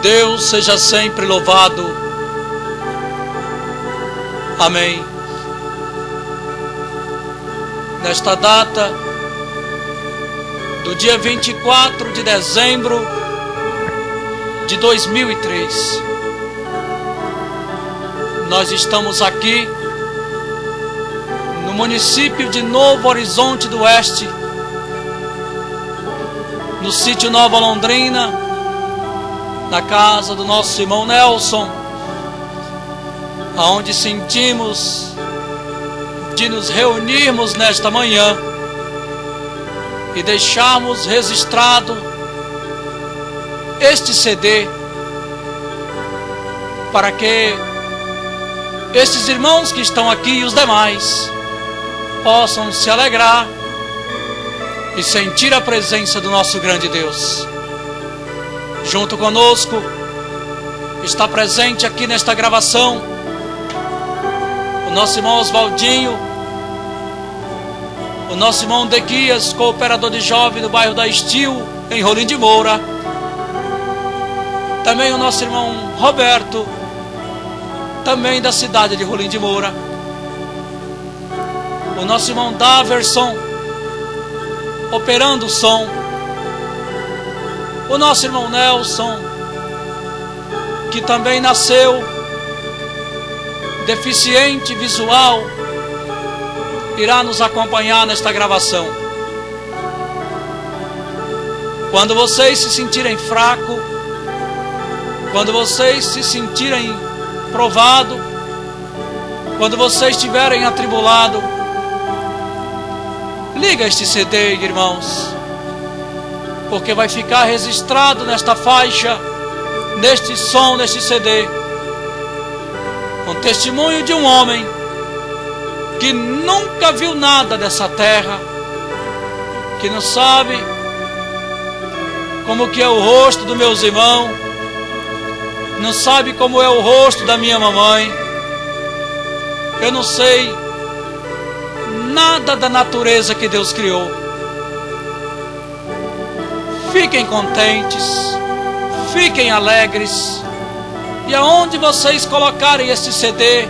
Deus seja sempre louvado. Amém. Nesta data do dia 24 de dezembro de 2003, nós estamos aqui no município de Novo Horizonte do Oeste, no sítio Nova Londrina, na casa do nosso irmão Nelson, aonde sentimos de nos reunirmos nesta manhã e deixarmos registrado este CD para que estes irmãos que estão aqui e os demais possam se alegrar e sentir a presença do nosso grande Deus. Junto conosco está presente aqui nesta gravação o nosso irmão Oswaldinho, o nosso irmão Dequias, cooperador de jovem do bairro da Estil, em Rolim de Moura. Também o nosso irmão Roberto, também da cidade de Rolim de Moura. O nosso irmão Daverson, operando o som. O nosso irmão Nelson, que também nasceu deficiente visual, irá nos acompanhar nesta gravação. Quando vocês se sentirem fracos, quando vocês se sentirem provados, quando vocês estiverem atribulados, liga este CD, irmãos, porque vai ficar registrado nesta faixa, neste som, neste CD, um testemunho de um homem que nunca viu nada dessa terra, que não sabe como que é o rosto dos meus irmãos, não sabe como é o rosto da minha mamãe. Eu não sei nada da natureza que Deus criou. Fiquem contentes, fiquem alegres, e aonde vocês colocarem este CD,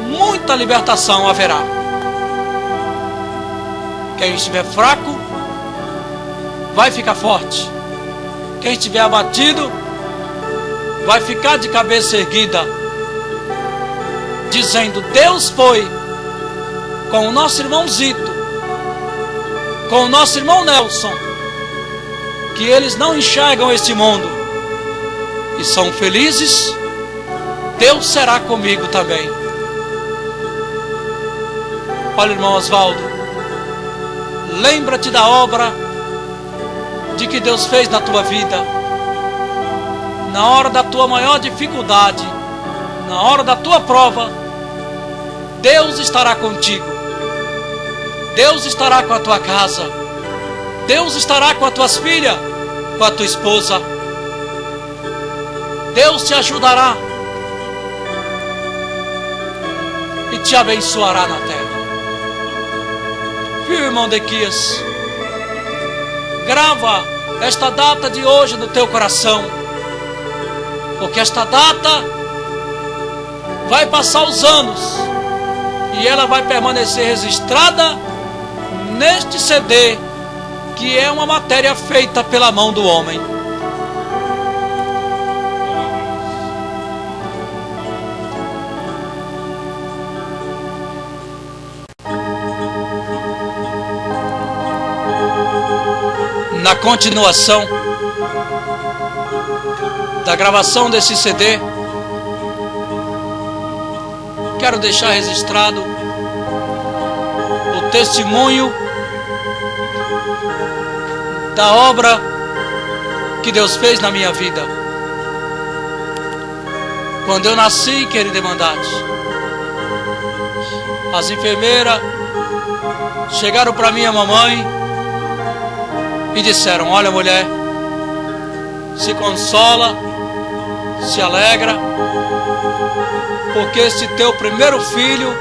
muita libertação haverá. Quem estiver fraco vai ficar forte. Quem estiver abatido vai ficar de cabeça erguida, dizendo: Deus foi com o nosso irmão Zito, com o nosso irmão Nelson, que eles não enxergam este mundo e são felizes. Deus será comigo também. Olha, irmão Oswaldo, lembra-te da obra de que Deus fez na tua vida. Na hora da tua maior dificuldade, na hora da tua prova, Deus estará contigo. Deus estará com a tua casa. Deus estará com as tuas filhas, com a tua esposa. Deus te ajudará e te abençoará na terra. Viu, irmão Dequias? Grava esta data de hoje no teu coração, porque esta data vai passar os anos e ela vai permanecer registrada neste CD, que é uma matéria feita pela mão do homem. Na continuação da gravação desse CD, quero deixar registrado o testemunho da obra que Deus fez na minha vida. Quando eu nasci, querida irmandade, as enfermeiras chegaram para minha mamãe e disseram: olha, mulher, se consola, se alegra, porque esse teu primeiro filho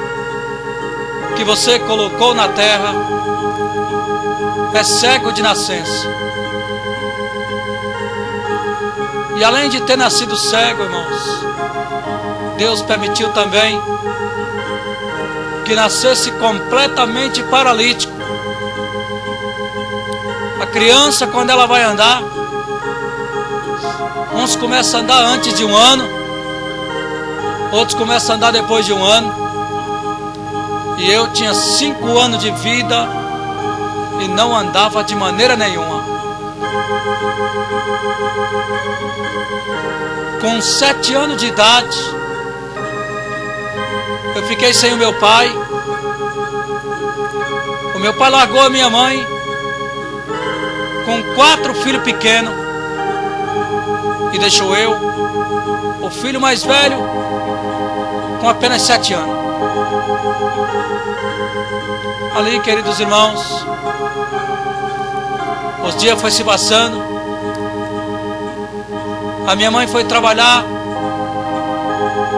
que você colocou na terra é cego de nascença. E além de ter nascido cego, irmãos, Deus permitiu também que nascesse completamente paralítico. A criança, quando ela vai andar, uns começam a andar antes de 1 ano, outros começam a andar depois de 1 ano. E eu tinha 5 anos de vida e não andava de maneira nenhuma. Com 7 anos de idade, eu fiquei sem o meu pai. O meu pai largou a minha mãe com 4 filhos pequenos e deixou eu, o filho mais velho, com apenas 7 anos. Ali, queridos irmãos, os dias foram se passando. A minha mãe foi trabalhar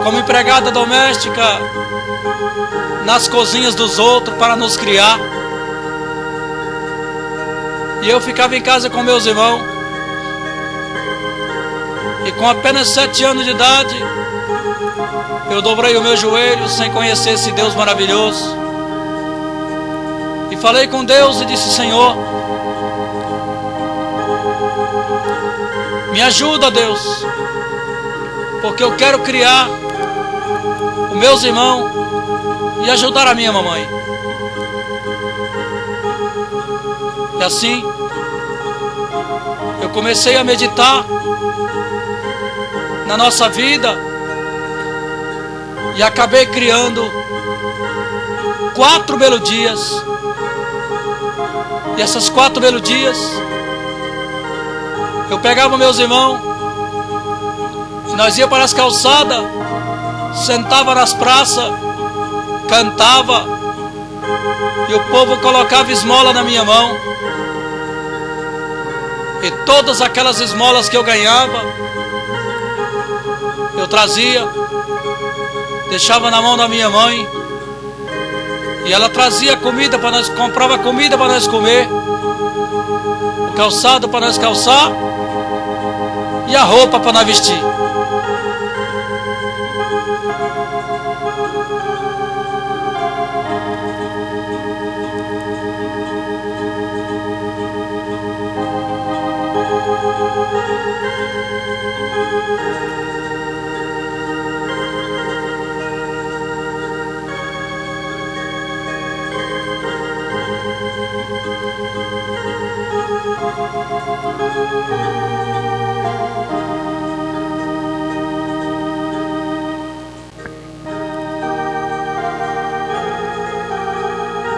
como empregada doméstica nas cozinhas dos outros para nos criar. E eu ficava em casa com meus irmãos. E com apenas 7 anos de idade, eu dobrei o meu joelho sem conhecer esse Deus maravilhoso. E falei com Deus e disse: Senhor, me ajuda, Deus, porque eu quero criar os meus irmãos e ajudar a minha mamãe. E assim, eu comecei a meditar na nossa vida e acabei criando 4 melodias. E essas 4 melodias, eu pegava meus irmãos e nós ia para as calçadas, sentava nas praças, cantava, e o povo colocava esmola na minha mão. E todas aquelas esmolas que eu ganhava, eu trazia, deixava na mão da minha mãe, e ela trazia comida para nós, comprava comida para nós comer, o calçado para nós calçar e a roupa para nós vestir.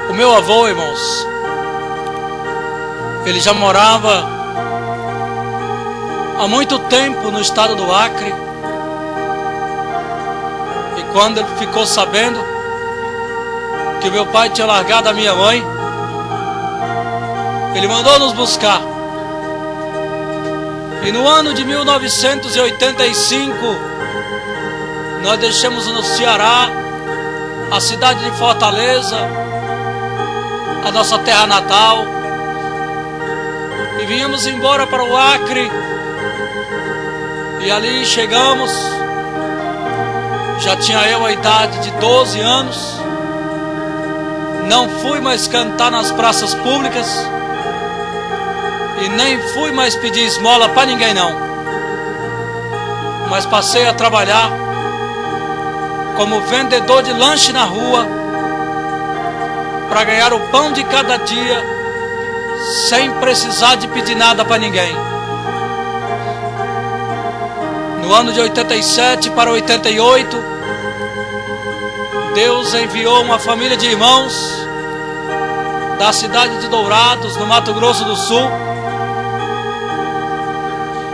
O meu avô, irmãos, ele já morava há muito tempo no estado do Acre. E quando ele ficou sabendo que meu pai tinha largado a minha mãe, ele mandou nos buscar. E no ano de 1985, nós deixamos no Ceará, a cidade de Fortaleza, a nossa terra natal, e viemos embora para o Acre. E ali chegamos, já tinha eu a idade de 12 anos, não fui mais cantar nas praças públicas, e nem fui mais pedir esmola para ninguém não, mas passei a trabalhar como vendedor de lanche na rua, para ganhar o pão de cada dia, sem precisar de pedir nada para ninguém. No ano de 87 para 88, Deus enviou uma família de irmãos da cidade de Dourados, no Mato Grosso do Sul,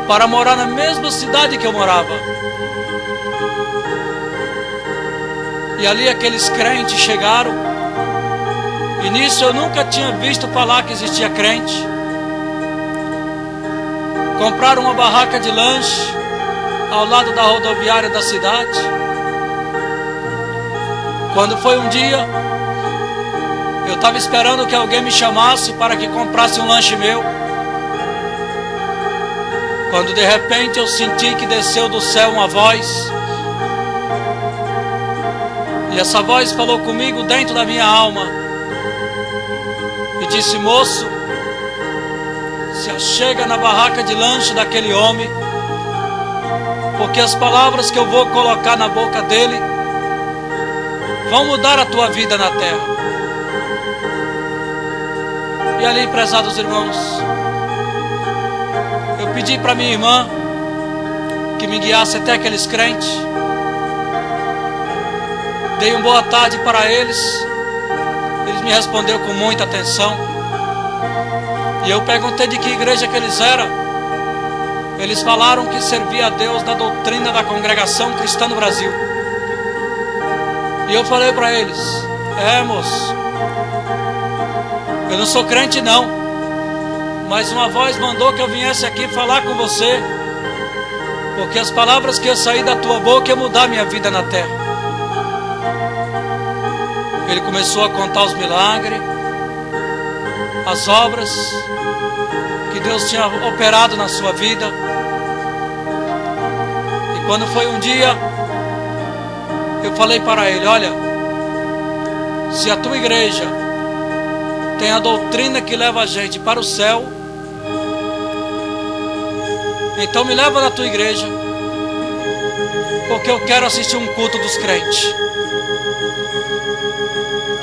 para morar na mesma cidade que eu morava. E ali aqueles crentes chegaram. E nisso eu nunca tinha visto falar que existia crente. Compraram uma barraca de lanche ao lado da rodoviária da cidade. Quando foi um dia, eu estava esperando que alguém me chamasse para que comprasse um lanche meu. Quando de repente eu senti que desceu do céu uma voz, e essa voz falou comigo dentro da minha alma e disse: moço, se achega na barraca de lanche daquele homem, porque as palavras que eu vou colocar na boca dele vão mudar a tua vida na terra. E ali, prezados irmãos, eu pedi para minha irmã que me guiasse até aqueles crentes. Dei uma boa tarde para eles. Eles me responderam com muita atenção. E eu perguntei de que igreja que eles eram. Eles falaram que servia a Deus da doutrina da Congregação Cristã no Brasil. E eu falei para eles: moço, eu não sou crente não, mas uma voz mandou que eu viesse aqui falar com você, porque as palavras que eu saí da tua boca iam mudar minha vida na terra. Ele começou a contar os milagres, as obras que Deus tinha operado na sua vida. E quando foi um dia, eu falei para ele: olha, se a tua igreja tem a doutrina que leva a gente para o céu, então me leva na tua igreja, porque eu quero assistir um culto dos crentes.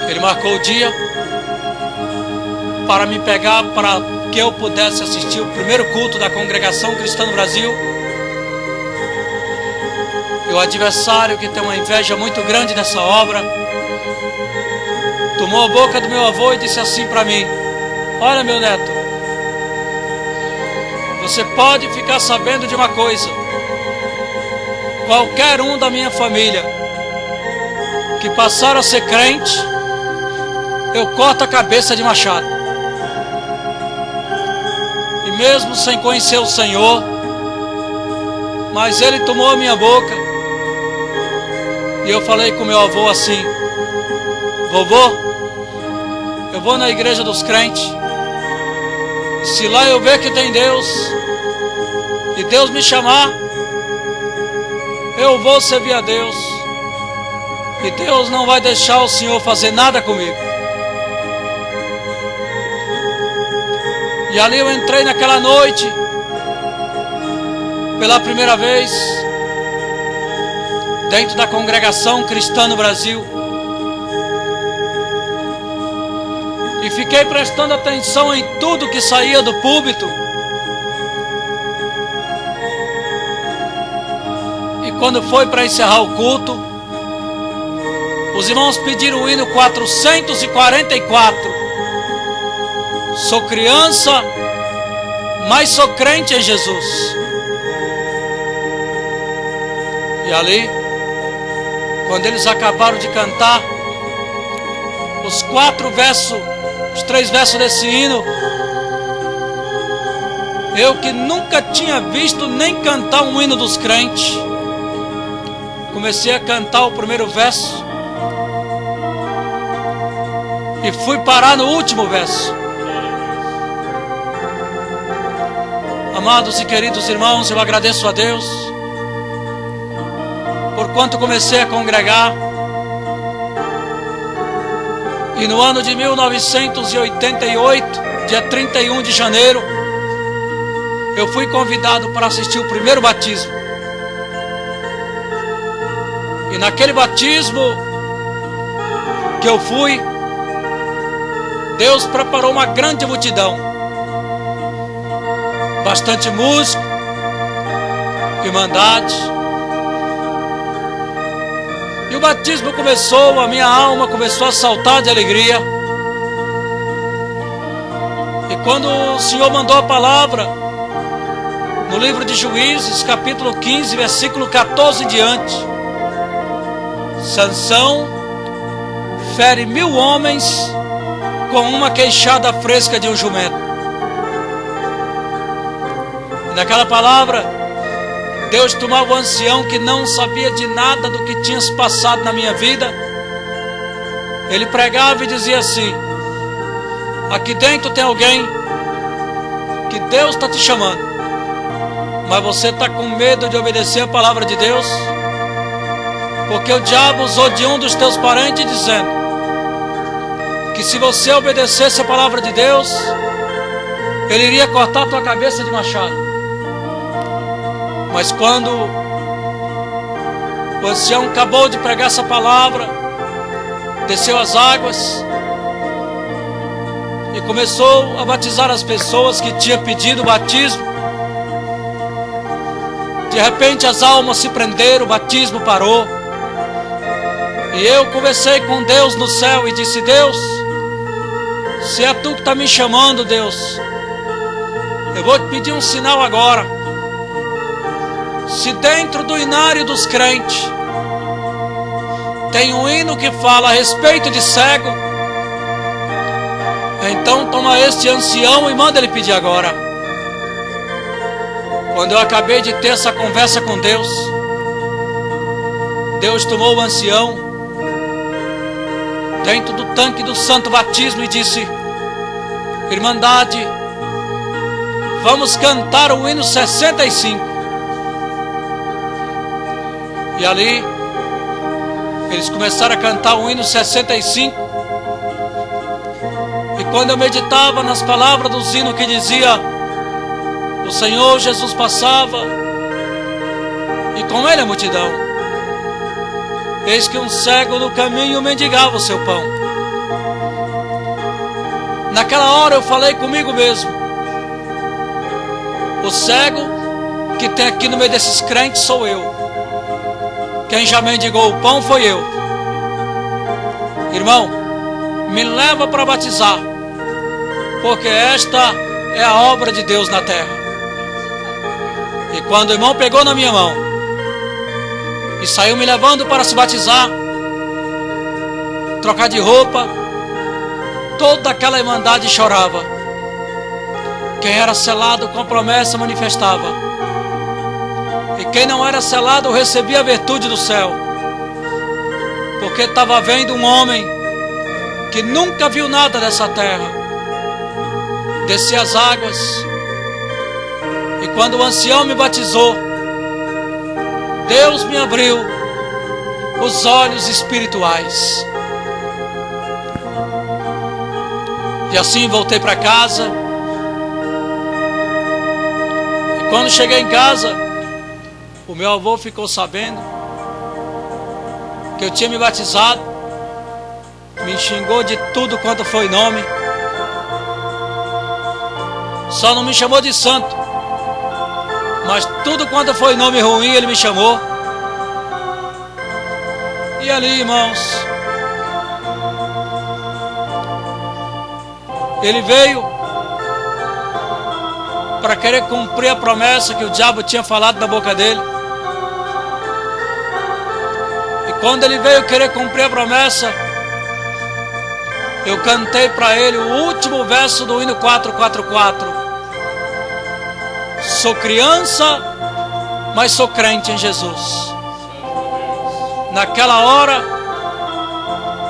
Ele marcou o dia para me pegar, para que eu pudesse assistir o primeiro culto da Congregação Cristã no Brasil. E o adversário, que tem uma inveja muito grande nessa obra, tomou a boca do meu avô e disse assim para mim: olha, meu neto, você pode ficar sabendo de uma coisa: qualquer um da minha família que passar a ser crente, eu corto a cabeça de machado. E mesmo sem conhecer o Senhor, mas ele tomou a minha boca. E eu falei com meu avô assim: vovô, eu vou na igreja dos crentes, se lá eu ver que tem Deus, e Deus me chamar, eu vou servir a Deus, e Deus não vai deixar o Senhor fazer nada comigo. E ali eu entrei naquela noite, pela primeira vez, dentro da Congregação Cristã no Brasil. E fiquei prestando atenção em tudo que saía do púlpito. E quando foi para encerrar o culto, os irmãos pediram o hino 444. Sou criança, mas sou crente em Jesus. E ali, quando eles acabaram de cantar os 3 versos desse hino, eu que nunca tinha visto nem cantar um hino dos crentes, comecei a cantar o primeiro verso e fui parar no último verso. Amados e queridos irmãos, eu agradeço a Deus por quanto comecei a congregar. E no ano de 1988, dia 31 de janeiro, eu fui convidado para assistir o primeiro batismo. E naquele batismo que eu fui, Deus preparou uma grande multidão. Bastante música, irmandade. E o batismo começou, a minha alma começou a saltar de alegria. E quando o Senhor mandou a palavra, no livro de Juízes, capítulo 15, versículo 14 em diante, Sansão fere 1000 homens com uma queixada fresca de um jumento. Naquela palavra, Deus tomava o ancião que não sabia de nada do que tinha se passado na minha vida. Ele pregava e dizia assim: aqui dentro tem alguém que Deus está te chamando, Mas você está com medo de obedecer a palavra de Deus? Porque o diabo usou de um dos teus parentes dizendo que se você obedecesse a palavra de Deus, ele iria cortar a tua cabeça de machado. Mas quando o ancião acabou de pregar essa palavra, desceu as águas e começou a batizar as pessoas que tinham pedido o batismo. De repente as almas se prenderam, o batismo parou. E eu conversei com Deus no céu e disse: Deus, se é tu que está me chamando, Deus, eu vou te pedir um sinal agora. Se dentro do inário dos crentes tem um hino que fala a respeito de cego, então toma este ancião e manda ele pedir agora. Quando eu acabei de ter essa conversa com Deus, Deus tomou o ancião dentro do tanque do santo batismo e disse: Irmandade, vamos cantar o hino 65. E ali eles começaram a cantar o hino 65. E quando eu meditava nas palavras do hino que dizia: o Senhor Jesus passava e com ele a multidão, eis que um cego no caminho mendigava o seu pão. Naquela hora eu falei comigo mesmo: o cego que tem aqui no meio desses crentes sou eu. Quem já mendigou o pão foi eu. Irmão, me leva para batizar, porque esta é a obra de Deus na terra. E quando o irmão pegou na minha mão e saiu me levando para se batizar, trocar de roupa, toda aquela irmandade chorava. Quem era selado com a promessa manifestava, e quem não era selado recebia a virtude do céu, porque estava vendo um homem que nunca viu nada dessa terra descer as águas. E quando o ancião me batizou, Deus me abriu os olhos espirituais. E assim voltei para casa. E quando cheguei em casa, o meu avô ficou sabendo que eu tinha me batizado, me xingou de tudo quanto foi nome, só não me chamou de santo, mas tudo quanto foi nome ruim ele me chamou. E ali, irmãos, ele veio para querer cumprir a promessa que o diabo tinha falado na boca dele. E quando ele veio querer cumprir a promessa, eu cantei para ele o último verso do hino 444. Sou criança, mas sou crente em Jesus. Naquela hora,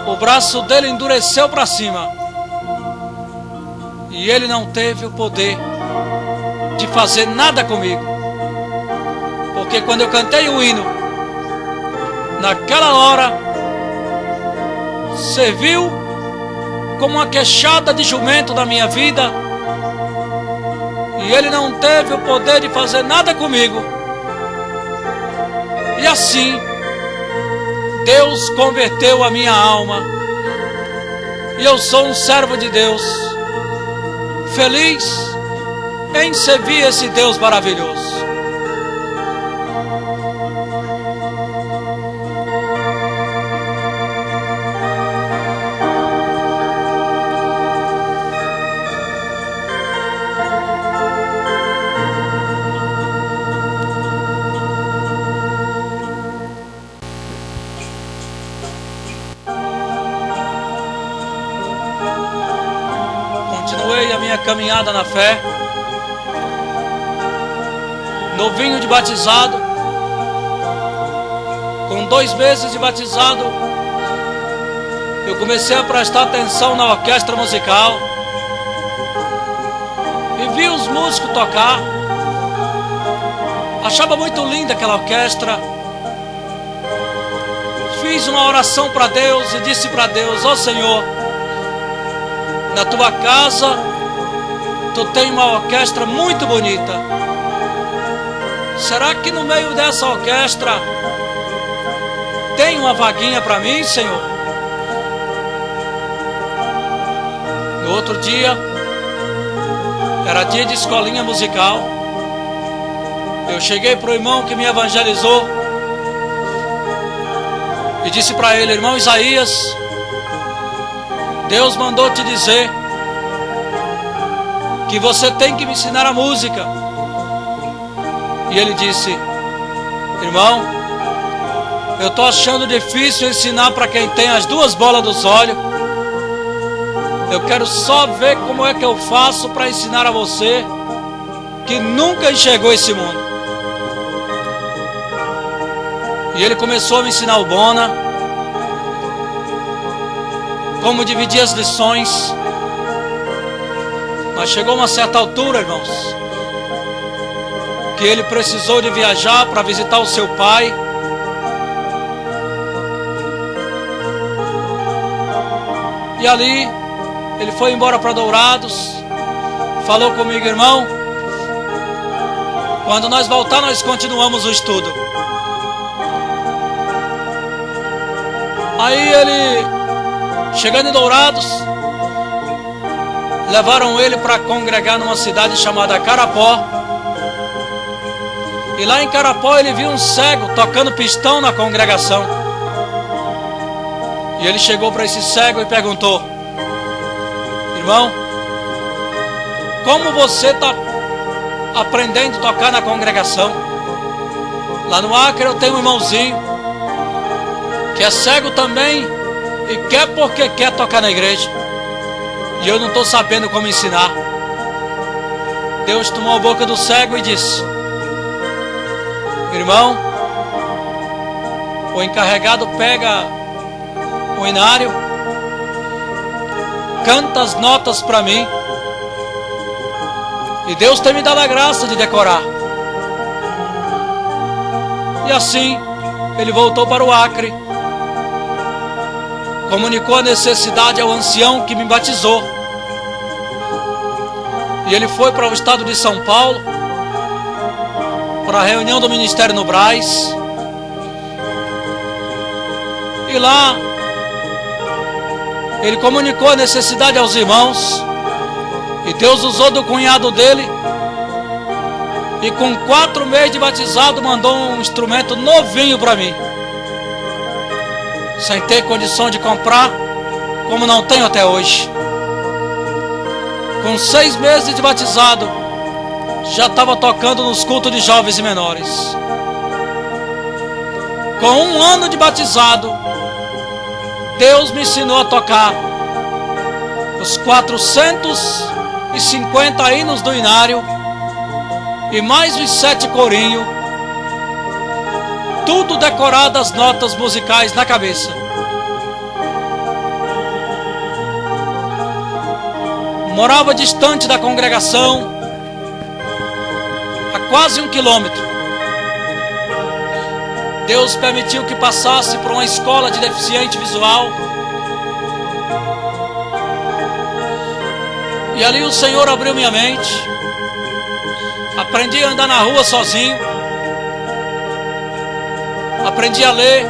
o braço dele endureceu para cima, e ele não teve o poder de fazer nada comigo. Porque quando eu cantei o hino, naquela hora, serviu como uma queixada de jumento da minha vida, e ele não teve o poder de fazer nada comigo. E assim Deus converteu a minha alma, e eu sou um servo de Deus, feliz em servir esse Deus maravilhoso. Continuei a minha caminhada na fé. Novinho de batizado, com 2 meses de batizado, eu comecei a prestar atenção na orquestra musical e vi os músicos tocar. Achava muito linda aquela orquestra. Fiz uma oração para Deus e disse para Deus: ó Senhor, na tua casa tu tem uma orquestra muito bonita. Será que no meio dessa orquestra tem uma vaguinha para mim, Senhor? No outro dia, era dia de escolinha musical. Eu cheguei para o irmão que me evangelizou e disse para ele: irmão Isaías, Deus mandou te dizer que você tem que me ensinar a música. E ele disse: irmão, eu estou achando difícil ensinar para quem tem as duas bolas dos olhos. Eu quero só ver como é que eu faço para ensinar a você que nunca enxergou esse mundo. E ele começou a me ensinar o bona, como dividir as lições. Mas chegou uma certa altura, irmãos, que ele precisou de viajar para visitar o seu pai. E ali ele foi embora para Dourados. Falou comigo: irmão, quando nós voltar nós continuamos o estudo. Aí ele, chegando em Dourados, levaram ele para congregar numa cidade chamada Carapó. E lá em Carapó ele viu um cego tocando pistão na congregação. E ele chegou para esse cego e perguntou: irmão, como você está aprendendo a tocar na congregação? Lá no Acre eu tenho um irmãozinho que é cego também e quer porque quer tocar na igreja. E eu não estou sabendo como ensinar. Deus tomou a boca do cego e disse: irmão, o encarregado pega o inário, canta as notas para mim, e Deus tem me dado a graça de decorar. E assim ele voltou para o Acre, comunicou a necessidade ao ancião que me batizou, e ele foi para o estado de São Paulo para a reunião do ministério no Brás. E lá ele comunicou a necessidade aos irmãos, e Deus usou do cunhado dele, e com 4 meses de batizado mandou um instrumento novinho para mim, sem ter condição de comprar, como não tenho até hoje. Com 6 meses de batizado, já estava tocando nos cultos de jovens e menores. Com 1 ano de batizado, Deus me ensinou a tocar os 450 hinos do inário e mais os 7 corinhos, tudo decorado as notas musicais na cabeça. Morava distante da congregação, a quase 1 quilômetro. Deus permitiu que passasse por uma escola de deficiente visual. E ali o Senhor abriu minha mente. Aprendi a andar na rua sozinho. Aprendi a ler,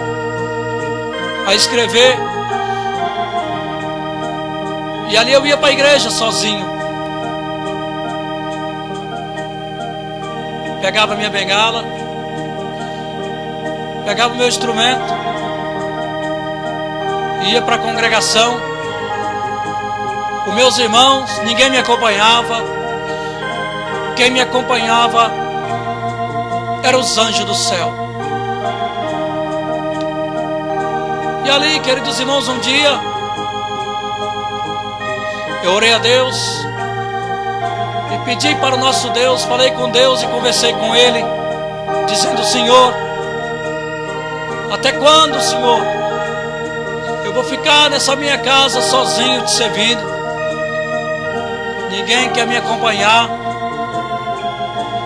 a escrever. E ali eu ia para a igreja sozinho. Pegava minha bengala, pegava o meu instrumento, ia para a congregação. Os meus irmãos, ninguém me acompanhava. Quem me acompanhava eram os anjos do céu. E ali, queridos irmãos, um dia eu orei a Deus e pedi para o nosso Deus, falei com Deus e conversei com Ele, dizendo: Senhor, até quando, Senhor, eu vou ficar nessa minha casa sozinho te servindo? Ninguém quer me acompanhar.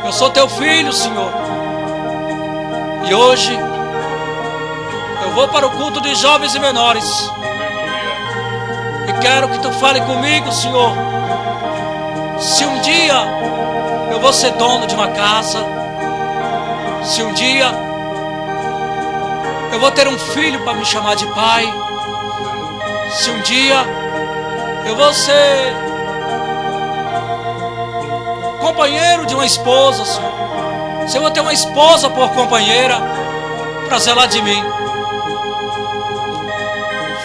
Eu sou teu filho, Senhor. E hoje eu vou para o culto de jovens e menores. E quero que tu fale comigo, Senhor. Se um dia eu vou ser dono de uma casa, se um dia eu vou ter um filho para me chamar de pai, se um dia eu vou ser companheiro de uma esposa, Senhor, se eu vou ter uma esposa por companheira para zelar de mim.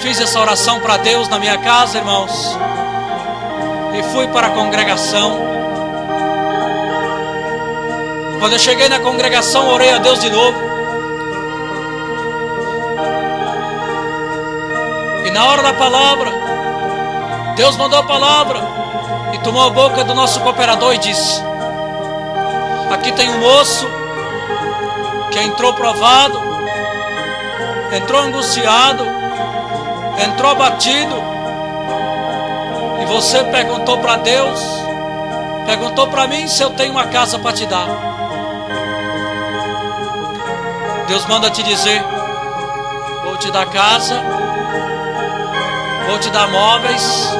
Fiz essa oração para Deus na minha casa, irmãos, e fui para a congregação. Quando eu cheguei na congregação, orei a Deus de novo. E na hora da palavra, Deus mandou a palavra e tomou a boca do nosso cooperador e disse: aqui tem um moço que entrou provado, entrou angustiado, entrou abatido, e você perguntou para Deus, perguntou para mim se eu tenho uma casa para te dar. Deus manda te dizer: vou te dar casa, vou te dar móveis,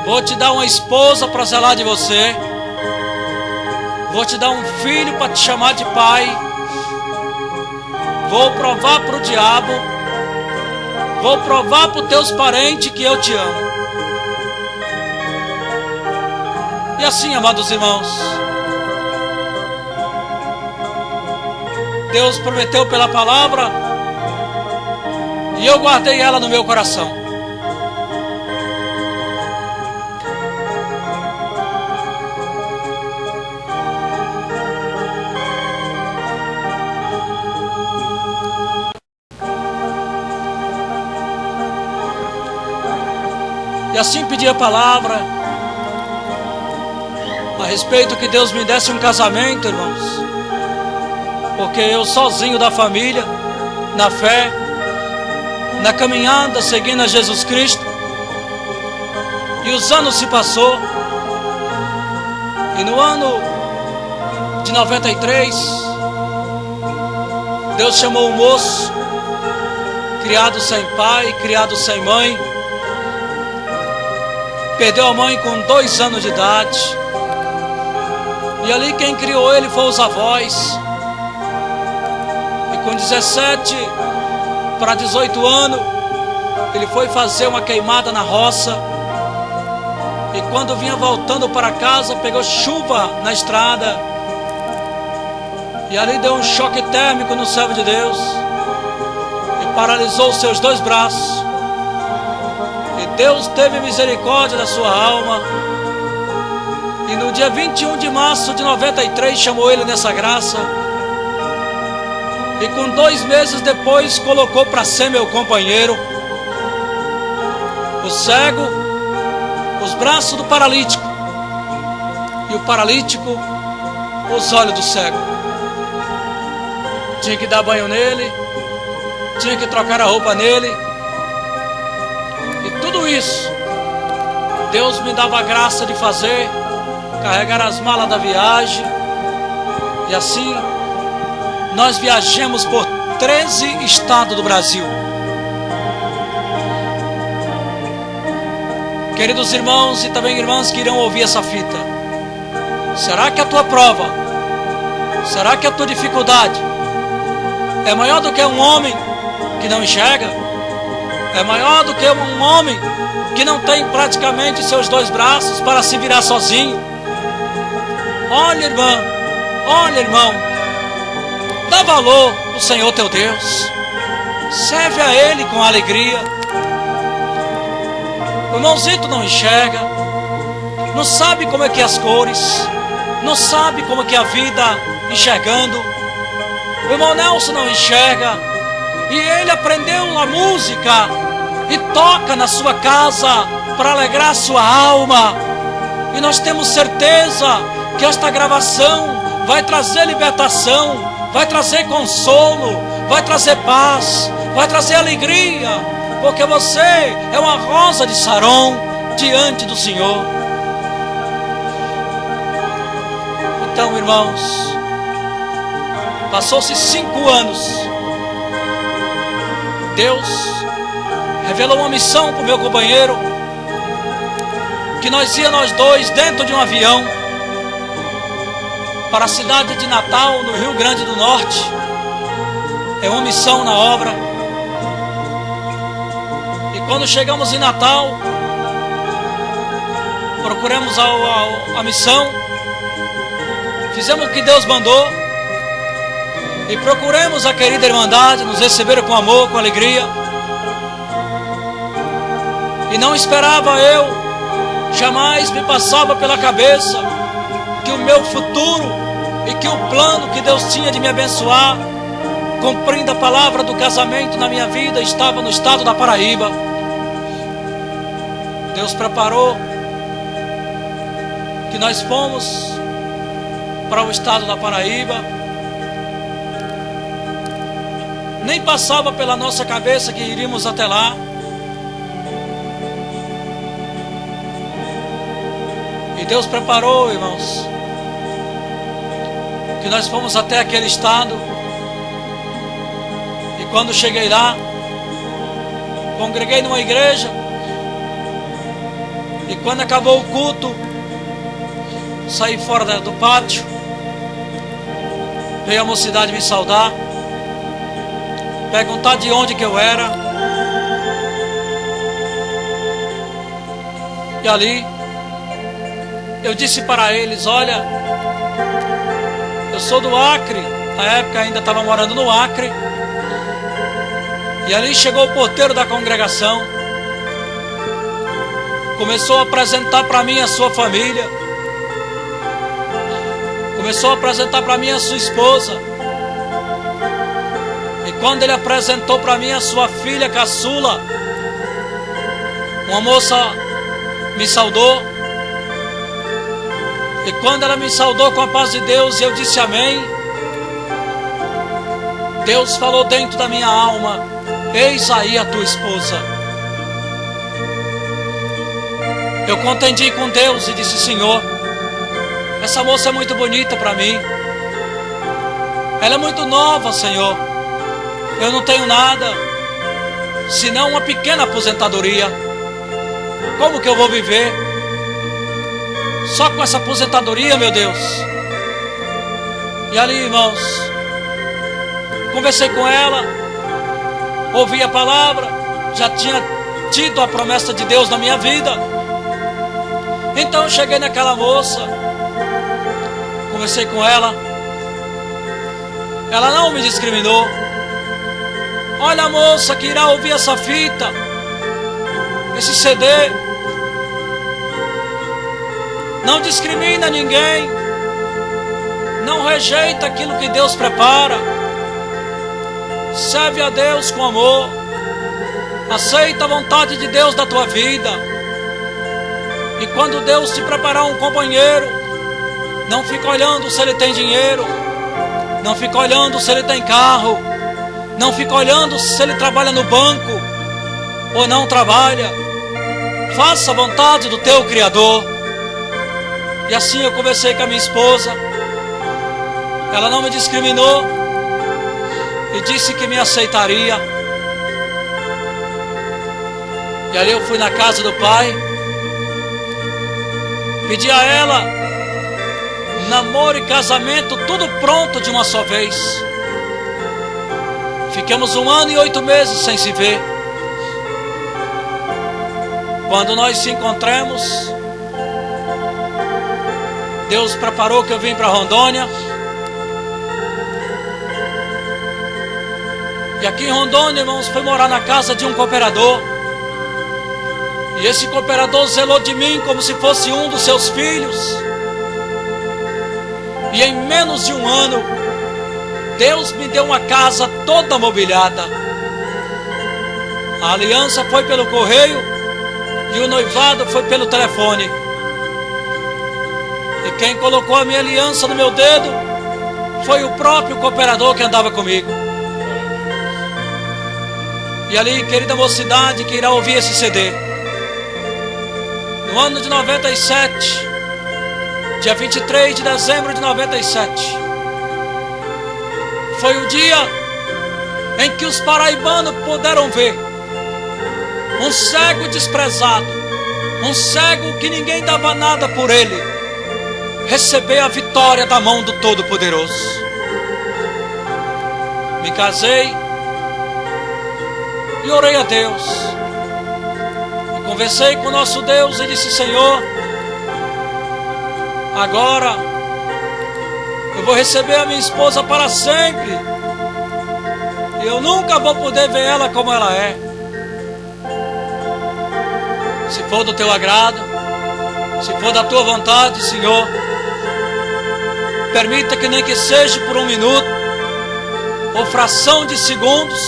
vou te dar uma esposa para zelar de você, vou te dar um filho para te chamar de pai, vou provar para o diabo, vou provar para os teus parentes que eu te amo. E assim, amados irmãos, Deus prometeu pela palavra e eu guardei ela no meu coração. E assim pedi a palavra a respeito que Deus me desse um casamento, irmãos, porque eu sozinho da família, na fé, na caminhada, seguindo a Jesus Cristo, e os anos se passou, e no ano de 93, Deus chamou um moço, criado sem pai, criado sem mãe, perdeu a mãe com 2 anos de idade, e ali quem criou ele foi os avós. E com 17 para 18 anos, ele foi fazer uma queimada na roça, e quando vinha voltando para casa, pegou chuva na estrada, e ali deu um choque térmico no servo de Deus, e paralisou os seus 2 braços. E Deus teve misericórdia da sua alma, e no dia 21 de março de 93 chamou ele nessa graça, e com 2 meses depois colocou para ser meu companheiro. O cego, os braços do paralítico, e o paralítico, os olhos do cego. Tinha que dar banho nele, tinha que trocar a roupa nele, e tudo isso Deus me dava a graça de fazer, carregar as malas da viagem. E assim nós viajamos por 13 estados do Brasil. Queridos irmãos e também irmãs que irão ouvir essa fita, será que a tua prova, será que a tua dificuldade é maior do que um homem que não enxerga? É maior do que um homem que não tem praticamente seus 2 braços para se virar sozinho? Olha, irmã, olha, irmão, dá valor ao Senhor teu Deus, serve a Ele com alegria. O irmãozito não enxerga, não sabe como é que é as cores, não sabe como é que é a vida enxergando. O irmão Nelson não enxerga, e ele aprendeu a música e toca na sua casa para alegrar a sua alma. E nós temos certeza que esta gravação vai trazer libertação, vai trazer consolo, vai trazer paz, vai trazer alegria, porque você é uma rosa de Saron diante do Senhor. Então, irmãos, Passou-se 5 anos. Deus revelou uma missão para o meu companheiro, que nós dois dentro de um avião para a cidade de Natal, no Rio Grande do Norte. É uma missão na obra. E quando chegamos em Natal, procuramos a missão, fizemos o que Deus mandou e procuremos a querida Irmandade, nos receberam com amor, com alegria. E não esperava eu, jamais me passava pela cabeça que o meu futuro e que o plano que Deus tinha de me abençoar, cumprindo a palavra do casamento na minha vida, estava no estado da Paraíba. Deus preparou que nós fomos para o estado da Paraíba. Nem passava pela nossa cabeça que iríamos até lá. E Deus preparou, irmãos, que nós fomos até aquele estado. E quando cheguei lá, congreguei numa igreja. E quando acabou o culto, saí fora do pátio. Veio a mocidade me saudar, perguntar de onde que eu era. E ali eu disse para eles: olha, eu sou do Acre. Na época ainda estava morando no Acre. E ali chegou o porteiro da congregação, começou a apresentar para mim a sua família, começou a apresentar para mim a sua esposa. E quando ele apresentou para mim a sua filha caçula, uma moça me saudou. E quando ela me saudou com a paz de Deus, eu disse amém. Deus falou dentro da minha alma: eis aí a tua esposa. Eu contendi com Deus e disse: Senhor, essa moça é muito bonita para mim. Ela é muito nova, Senhor. Eu não tenho nada, senão uma pequena aposentadoria. Como que eu vou viver só com essa aposentadoria, meu Deus? E ali, irmãos, conversei com ela, ouvi a palavra, já tinha tido a promessa de Deus na minha vida. Então eu cheguei naquela moça, conversei com ela. Ela não me discriminou. Olha, moça que irá ouvir essa fita, esse CD, não discrimina ninguém, não rejeita aquilo que Deus prepara, serve a Deus com amor, aceita a vontade de Deus da tua vida. E quando Deus te preparar um companheiro, não fica olhando se ele tem dinheiro, não fica olhando se ele tem carro, não fica olhando se ele trabalha no banco ou não trabalha. Faça a vontade do teu Criador. E assim eu conversei com a minha esposa. Ela não me discriminou e disse que me aceitaria. E ali eu fui na casa do pai, pedi a ela namoro e casamento, tudo pronto de uma só vez. Ficamos 1 ano e 8 meses sem se ver. Quando nós se encontramos, Deus preparou que eu vim para Rondônia. E aqui em Rondônia, irmãos, fui morar na casa de um cooperador. E esse cooperador zelou de mim como se fosse um dos seus filhos. E em menos de 1 ano, Deus me deu uma casa toda mobiliada. A aliança foi pelo correio e o noivado foi pelo telefone. E quem colocou a minha aliança no meu dedo foi o próprio cooperador que andava comigo. E ali, querida mocidade que irá ouvir esse CD, no ano de 97, dia 23 de dezembro de 97, Foi o dia em que os paraibanos puderam ver um cego desprezado, um cego que ninguém dava nada por ele, receber a vitória da mão do Todo-Poderoso. Me casei e orei a Deus. Eu conversei com o nosso Deus e disse: Senhor, agora eu vou receber a minha esposa para sempre. E eu nunca vou poder ver ela como ela é. Se for do teu agrado, se for da tua vontade, Senhor, permita que nem que seja por um minuto ou fração de segundos,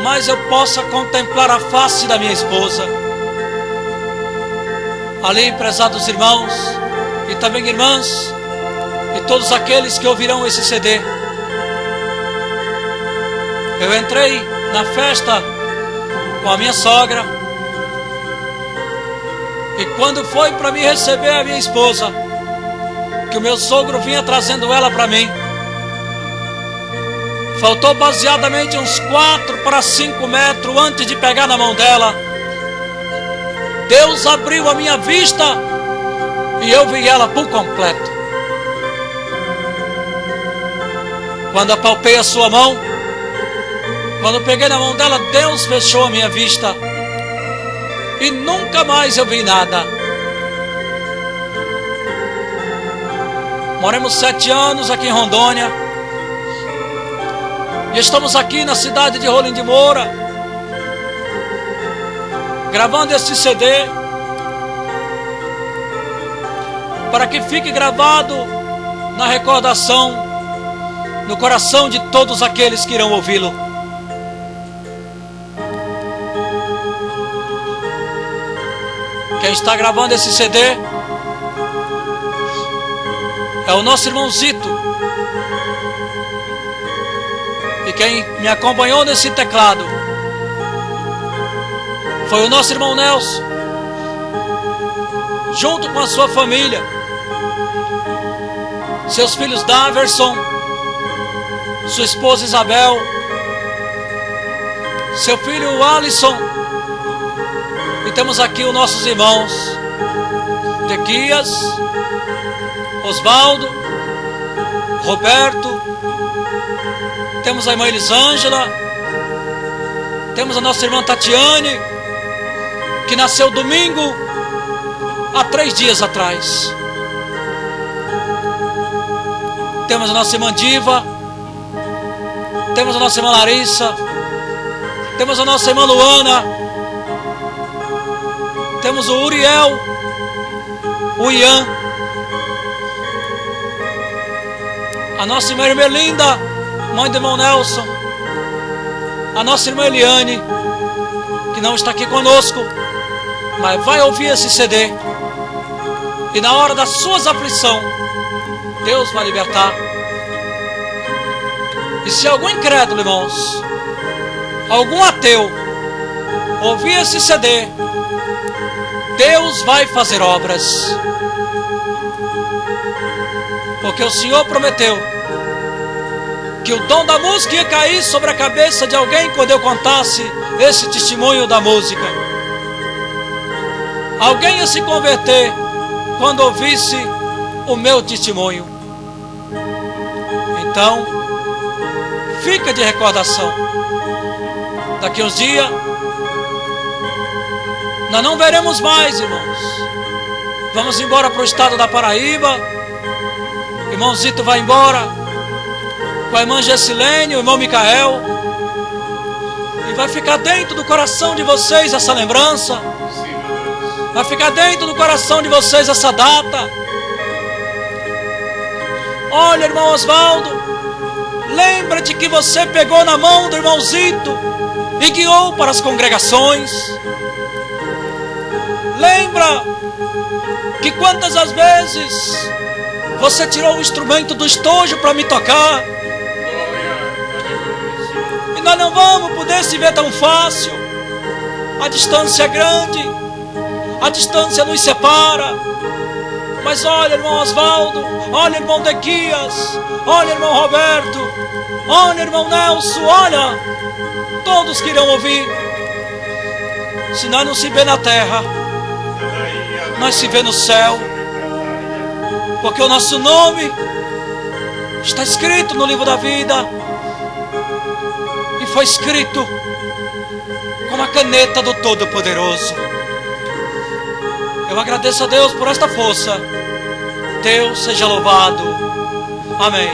mas eu possa contemplar a face da minha esposa. Ali, prezados irmãos e também irmãs, e todos aqueles que ouvirão esse CD, eu entrei na festa com a minha sogra, e quando foi para me receber a minha esposa, que o meu sogro vinha trazendo ela para mim, faltou baseadamente uns 4 para 5 metros antes de pegar na mão dela. Deus abriu a minha vista e eu vi ela por completo. Quando apalpei a sua mão, quando eu peguei na mão dela, Deus fechou a minha vista e nunca mais eu vi nada. Moramos 7 anos aqui em Rondônia e estamos aqui na cidade de Rolim de Moura, gravando este CD para que fique gravado na recordação, no coração de todos aqueles que irão ouvi-lo. Quem está gravando esse CD é o nosso irmão Zito. E quem me acompanhou nesse teclado foi o nosso irmão Nelson, junto com a sua família, seus filhos Daverson, sua esposa Isabel, seu filho Alisson, e temos aqui os nossos irmãos Tequias, Osvaldo, Roberto, temos a irmã Elisângela, temos a nossa irmã Tatiane, que nasceu domingo, há 3 dias atrás. Temos a nossa irmã Diva, temos a nossa irmã Larissa, temos a nossa irmã Luana, temos o Uriel, o Ian, a nossa irmã Ermelinda, mãe do irmão Nelson, a nossa irmã Eliane, que não está aqui conosco, mas vai ouvir esse CD, e na hora das suas aflições, Deus vai libertar. E se algum incrédulo, irmãos, algum ateu, ouvir esse CD, Deus vai fazer obras, porque o Senhor prometeu que o dom da música ia cair sobre a cabeça de alguém quando eu contasse esse testemunho da música. Alguém ia se converter quando ouvisse o meu testemunho. Então, fica de recordação. Daqui uns dias nós não veremos mais, irmãos. Vamos embora para o estado da Paraíba. Irmão Zito vai embora com a irmã Gessilene, o irmão Micael, e vai ficar dentro do coração de vocês essa lembrança. Vai ficar dentro do coração de vocês essa data. Olha, irmão Osvaldo, lembra-te que você pegou na mão do irmão Zito e guiou para as congregações. Lembra que quantas as vezes você tirou o instrumento do estojo para me tocar. E nós não vamos poder se ver tão fácil. A distância é grande, a distância nos separa. Mas olha, irmão Osvaldo, Olha, irmão Dequias. Olha, irmão Roberto. Olha, irmão Nelson. Olha, todos que irão ouvir. Se nós não se vê na terra, nós se vê no céu. Porque o nosso nome está escrito no livro da vida. E foi escrito com a caneta do Todo-Poderoso. Eu agradeço a Deus por esta força. Deus seja louvado. Amém.